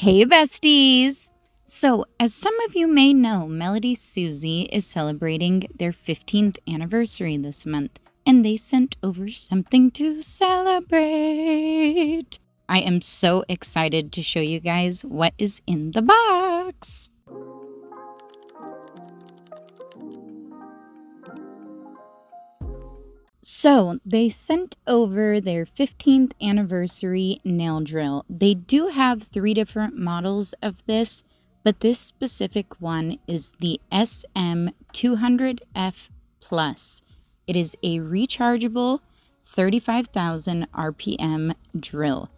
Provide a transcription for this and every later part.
Hey, besties! So, as some of you may know, MelodySusie is celebrating their 15th anniversary this month, and they sent over something to celebrate. I am so excited to show you guys what is in the box. So, they sent over their 15th anniversary nail drill. They do have 3 different models of this, but this specific one is the SM200F Plus. It is a rechargeable 35,000 RPM drill,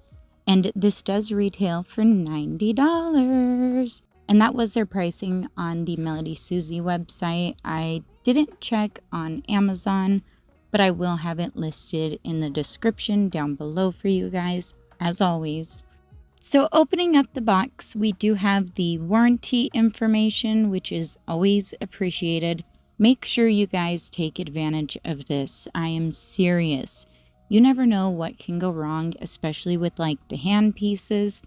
and this does retail for $90. And that was their pricing on the MelodySusie website. I didn't check on Amazon, but I will have it listed in the description down below for you guys, as always. So opening up the box, we do have the warranty information, which is always appreciated. Make sure you guys take advantage of this. I am serious. You never know what can go wrong, especially with like the hand pieces.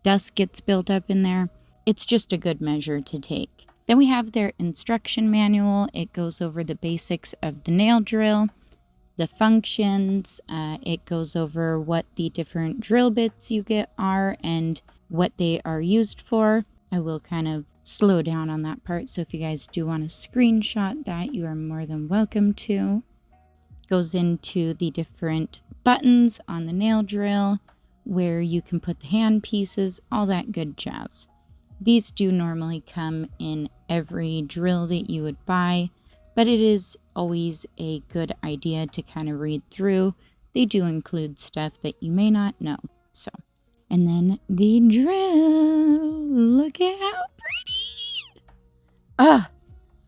Dust gets built up in there. It's just a good measure to take. Then we have their instruction manual. It goes over the basics of the nail drill, the functions. It goes over what the different drill bits you get are and what they are used for. I will kind of slow down on that part, so if you guys do want to screenshot that, you are more than welcome to. Goes into the different buttons on the nail drill, where you can put the hand pieces, all that good jazz. These do normally come in every drill that you would buy, but it is always a good idea to kind of read through. They do include stuff that you may not know. So, and then the drill. Look at how pretty.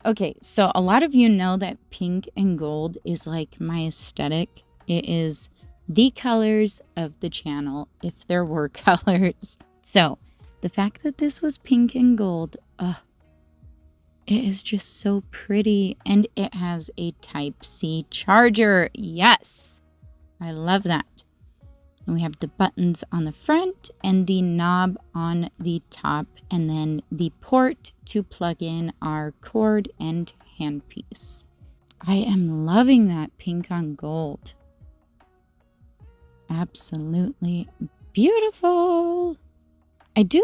Okay, so a lot of you know that pink and gold is like my aesthetic. It is the colors of the channel, if there were colors. So, the fact that this was pink and gold, it is just so pretty. And it has a Type-C charger. Yes, I love that. And we have the buttons on the front and the knob on the top. And then the port to plug in our cord and handpiece. I am loving that pink on gold. Absolutely beautiful. I do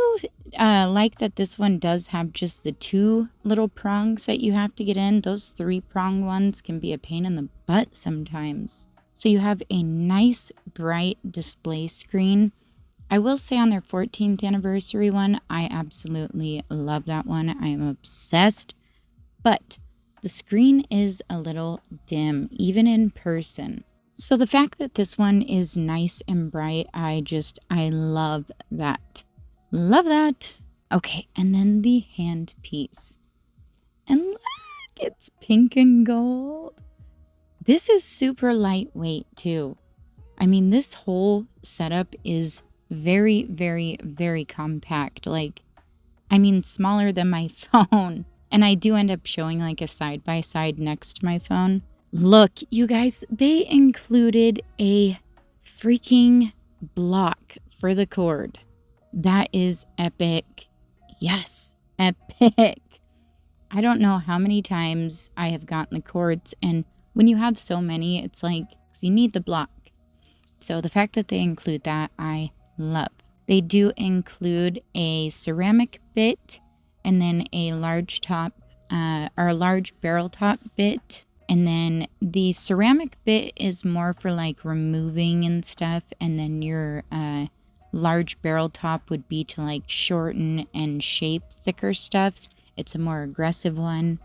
like that this one does have just the 2 little prongs that you have to get in. Those 3-prong ones can be a pain in the butt sometimes. So you have a nice bright display screen. I will say on their 14th anniversary one, I absolutely love that one. I am obsessed. But the screen is a little dim, even in person. So the fact that this one is nice and bright, I love that. Love that. Okay, and then the hand piece. And look, it's pink and gold. This is super lightweight too. I mean, this whole setup is very, very, very compact. Like, I mean, smaller than my phone. And I do end up showing like a side-by-side next to my phone. Look, you guys, they included a freaking block for the cord. That is epic. Yes, epic. I don't know how many times I have gotten the cords, and when you have so many, it's like, so you need the block. So the fact that they include that, I love. They do include a ceramic bit and then a large top, or a large barrel top bit. And then the ceramic bit is more for like removing and stuff, and then your large barrel top would be to like shorten and shape thicker stuff. It's a more aggressive one.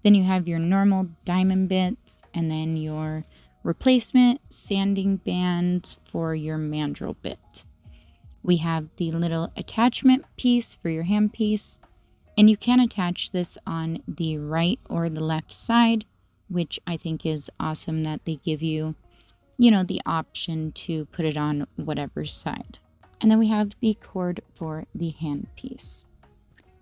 Then you have your normal diamond bits, and then your replacement sanding band for your mandrel bit. We have the little attachment piece for your handpiece, and you can attach this on the right or the left side, which I think is awesome that they give you, the option to put it on whatever side. And then we have the cord for the handpiece.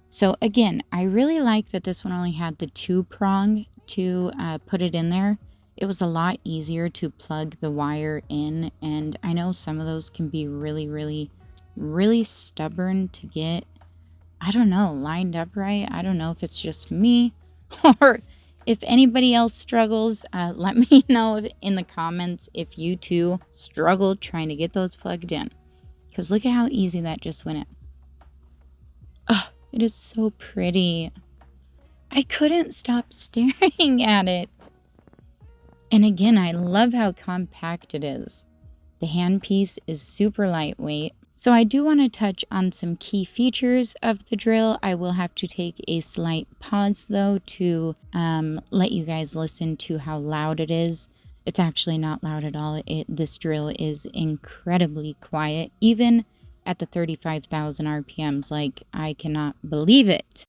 So again, I really like that this one only had the 2-prong to put it in there. It was a lot easier to plug the wire in, and I know some of those can be really, really really stubborn to get, I don't know, lined up right. I don't know if it's just me or if anybody else struggles. Let me know in the comments if you too struggle trying to get those plugged in. Because look at how easy that just went in. Oh, it is so pretty. I couldn't stop staring at it. And again, I love how compact it is. The handpiece is super lightweight. So I do want to touch on some key features of the drill. I will have to take a slight pause though to let you guys listen to how loud it is. It's actually not loud at all. This drill is incredibly quiet, even at the 35,000 RPMs. Like, I cannot believe it.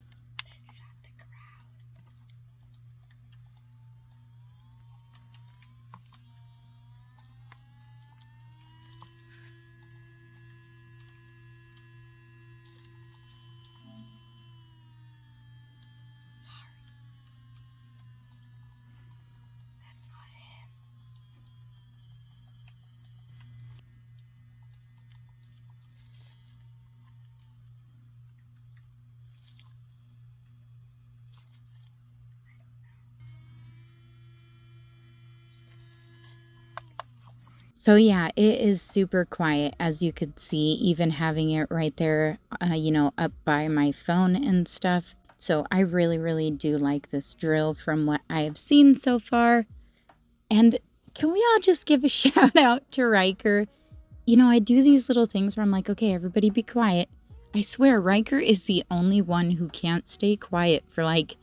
So yeah, it is super quiet, as you could see, even having it right there, up by my phone and stuff. So I really, really do like this drill from what I have seen so far. And can we all just give a shout out to Riker? I do these little things where I'm like, okay, everybody be quiet. I swear, Riker is the only one who can't stay quiet for like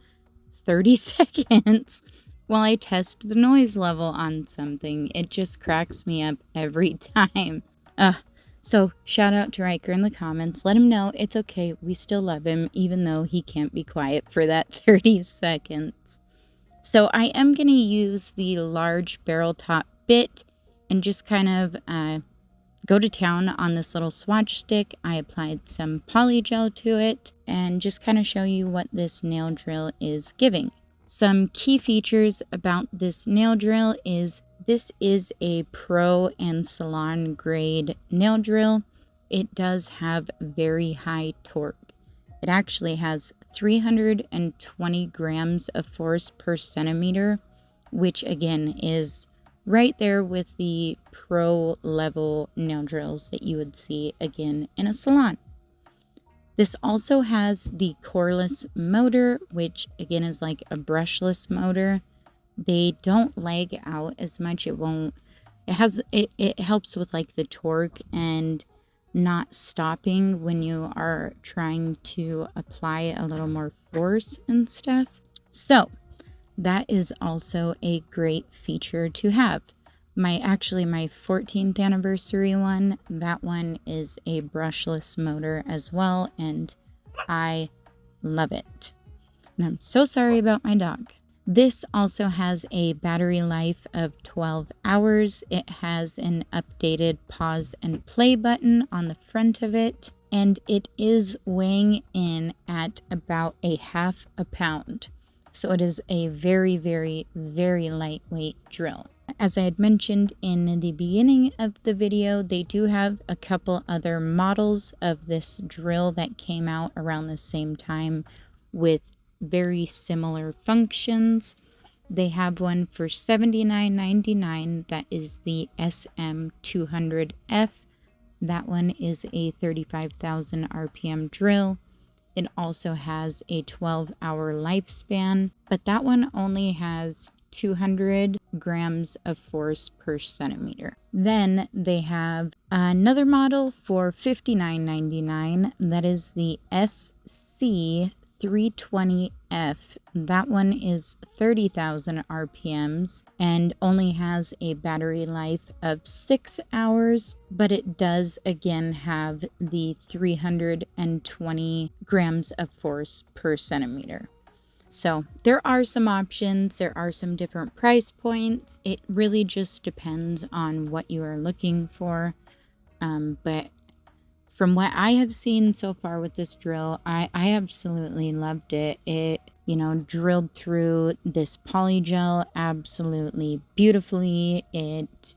30 seconds while I test the noise level on something. It just cracks me up every time. So shout out to Riker in the comments. Let him know it's okay. We still love him, even though he can't be quiet for that 30 seconds. So I am going to use the large barrel top bit and just kind of go to town on this little swatch stick. I applied some polygel to it and just kind of show you what this nail drill is giving. Some key features about this nail drill is this is a pro and salon grade nail drill. It does have very high torque. It actually has 320 grams of force per centimeter, which again is right there with the pro level nail drills that you would see again in a salon. This also has the coreless motor, which again is like a brushless motor. They don't lag out as much. It helps with like the torque and not stopping when you are trying to apply a little more force and stuff. So that is also a great feature to have. My 14th anniversary one, that one is a brushless motor as well, and I love it. And I'm so sorry about my dog. This also has a battery life of 12 hours. It has an updated pause and play button on the front of it, and it is weighing in at about a half a pound. So it is a very, very, very lightweight drill. As I had mentioned in the beginning of the video, they do have a couple other models of this drill that came out around the same time with very similar functions. They have one for $79.99. That is the SM200F. That one is a 35,000 RPM drill. It also has a 12-hour lifespan, but that one only has 200 grams of force per centimeter. Then they have another model for $59.99. That is the SC320F. That one is 30,000 RPMs and only has a battery life of 6 hours, but it does again have the 320 grams of force per centimeter. So there are some options, there are some different price points. It really just depends on what you are looking for. But from what I have seen so far with this drill, I absolutely loved it. you know, drilled through this polygel absolutely beautifully. It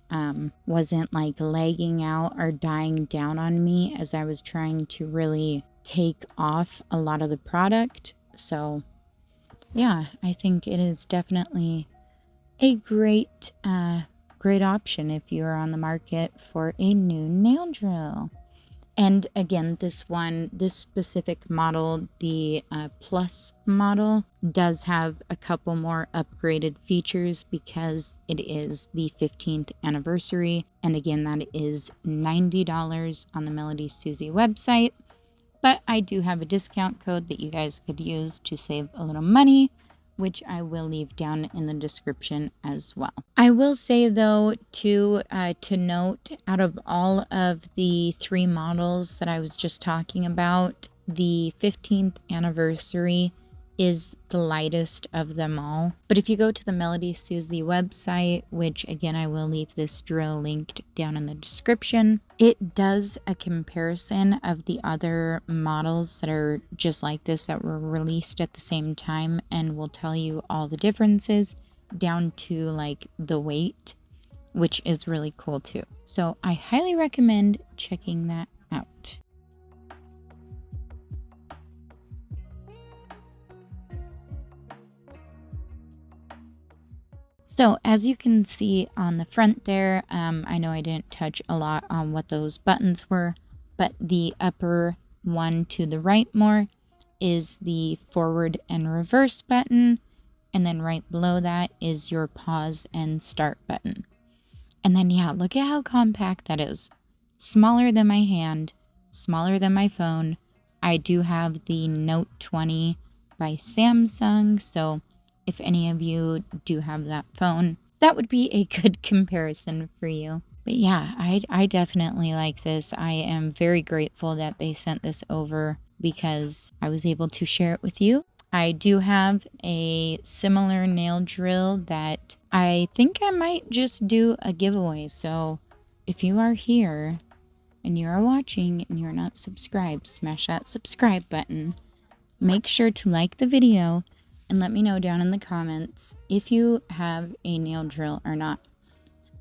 wasn't like lagging out or dying down on me as I was trying to really take off a lot of the product. So yeah, I think it is definitely a great option if you're on the market for a new nail drill. And again, this specific model, the Plus model, does have a couple more upgraded features because it is the 15th anniversary. And again, that is $90 on the MelodySusie website. But I do have a discount code that you guys could use to save a little money, which I will leave down in the description as well. I will say though, to note, out of all of the 3 models that I was just talking about, the 15th anniversary is the lightest of them all. But if you go to the MelodySusie website, which again I will leave this drill linked down in the description, it does a comparison of the other models that are just like this that were released at the same time, and will tell you all the differences down to like the weight, which is really cool too. So I highly recommend checking that out. So as you can see on the front there, I know I didn't touch a lot on what those buttons were, but the upper one to the right more is the forward and reverse button. And then right below that is your pause and start button. And then, yeah, look at how compact that is. Smaller than my hand, smaller than my phone. I do have the Note 20 by Samsung, so if any of you do have that phone, that would be a good comparison for you. But yeah, I definitely like this. I am very grateful that they sent this over because I was able to share it with you. I do have a similar nail drill that I think I might just do a giveaway. So if you are here and you are watching and you're not subscribed, smash that subscribe button. Make sure to like the video and let me know down in the comments if you have a nail drill or not.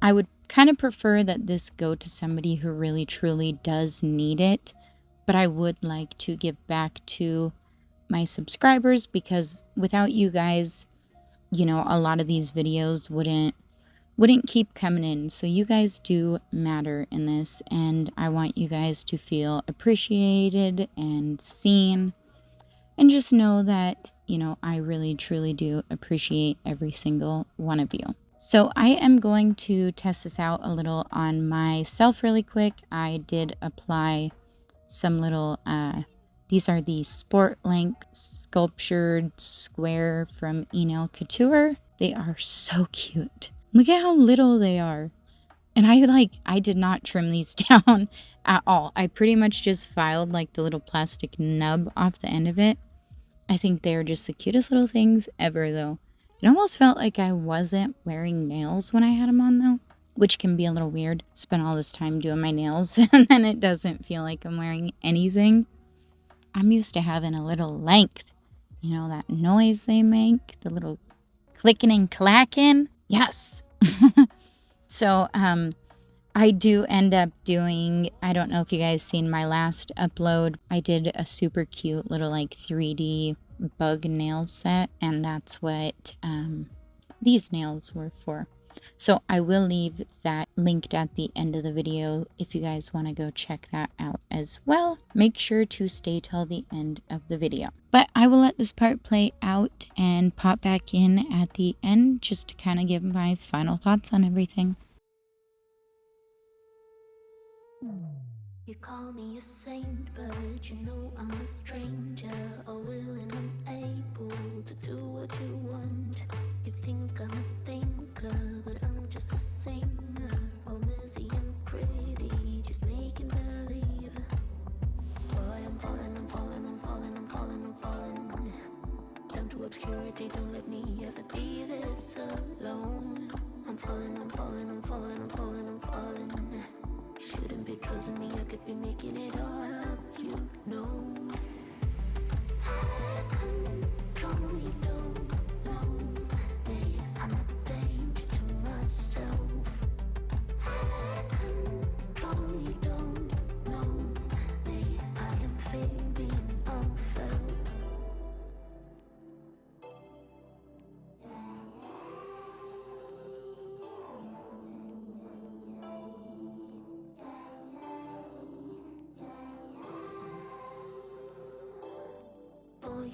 I would kind of prefer that this go to somebody who really truly does need it, but I would like to give back to my subscribers because without you guys, you know, a lot of these videos wouldn't keep coming in. So you guys do matter in this, and I want you guys to feel appreciated and seen, and just know that, you know, I really truly do appreciate every single one of you. So I am going to test this out a little on myself really quick. I did apply some little these are the Sport Length Sculptured Square from Nail Couture. They are so cute. Look at how little they are. And I did not trim these down at all. I pretty much just filed like the little plastic nub off the end of it. I think they're just the cutest little things ever though. It almost felt like I wasn't wearing nails when I had them on though, which can be a little weird. Spend all this time doing my nails and then it doesn't feel like I'm wearing anything. I'm used to having a little length. You know, that noise they make, the little clicking and clacking. Yes. So, I do end up doing, I don't know if you guys seen my last upload. I did a super cute little like 3D bug nail set, and that's what these nails were for. So I will leave that linked at the end of the video if you guys want to go check that out as well. Make sure to stay till the end of the video. But I will let this part play out and pop back in at the end just to kind of give my final thoughts on everything. You call me a saint, but you know I'm a stranger, all willing and able to do what you want. You think I'm a thinker, but I'm just a singer, all busy and pretty, just making believe. Boy, I'm falling, I'm falling, I'm falling, I'm falling, I'm falling down to obscurity. Don't let me ever be this alone. I'm falling, I'm falling, I'm falling, I'm falling, I'm falling. Shouldn't be trusting me, I could be making it all up, you know. Control, you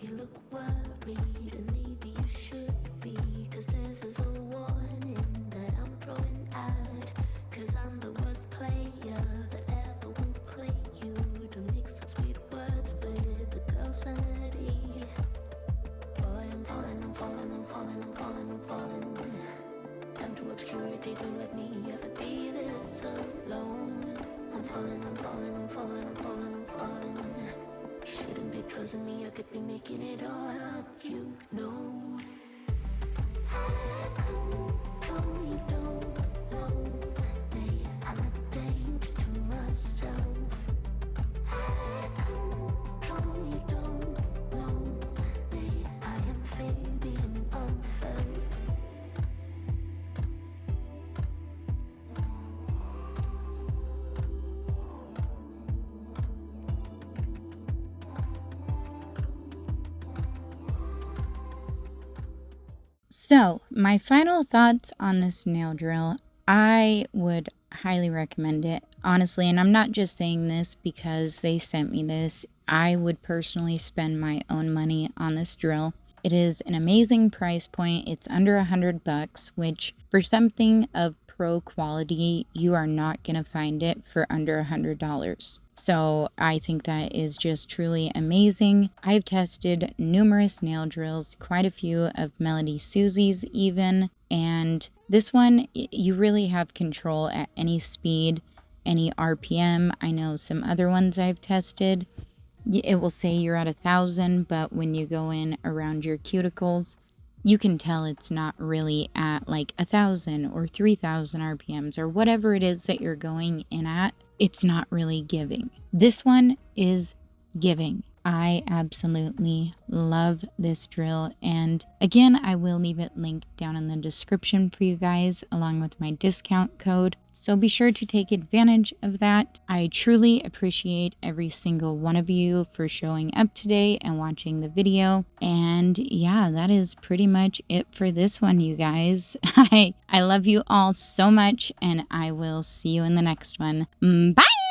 you look worried, and maybe you should be, 'cause this is a warning that I'm throwing out, 'cause I'm the worst player that ever will play you, to mix up sweet words with the girl's sanity. Boy, I'm falling, I'm falling, I'm falling, I'm falling, I'm falling down to obscurity. Don't let me ever be this alone. I'm falling, I'm falling, I'm falling, I'm falling, I'm falling. Shouldn't be trusting me, I could be making it all up, you know. Oh, you don't know me, I'm a danger to myself. Oh, you don't know me, I am fading unfelt. So, my final thoughts on this nail drill. I would highly recommend it, honestly, and I'm not just saying this because they sent me this. I would personally spend my own money on this drill. It is an amazing price point. It's under $100, which for something of pro quality, you are not going to find it for under $100. So I think that is just truly amazing. I've tested numerous nail drills, quite a few of MelodySusie's even, and this one, you really have control at any speed, any RPM. I know some other ones I've tested, it will say you're at 1,000, but when you go in around your cuticles, you can tell it's not really at like 1,000 or 3,000 RPMs or whatever it is that you're going in at. It's not really giving. This one is giving. I absolutely love this drill. And again, I will leave it linked down in the description for you guys along with my discount code. So be sure to take advantage of that. I truly appreciate every single one of you for showing up today and watching the video. And yeah, that is pretty much it for this one, you guys. I love you all so much, and I will see you in the next one. Bye!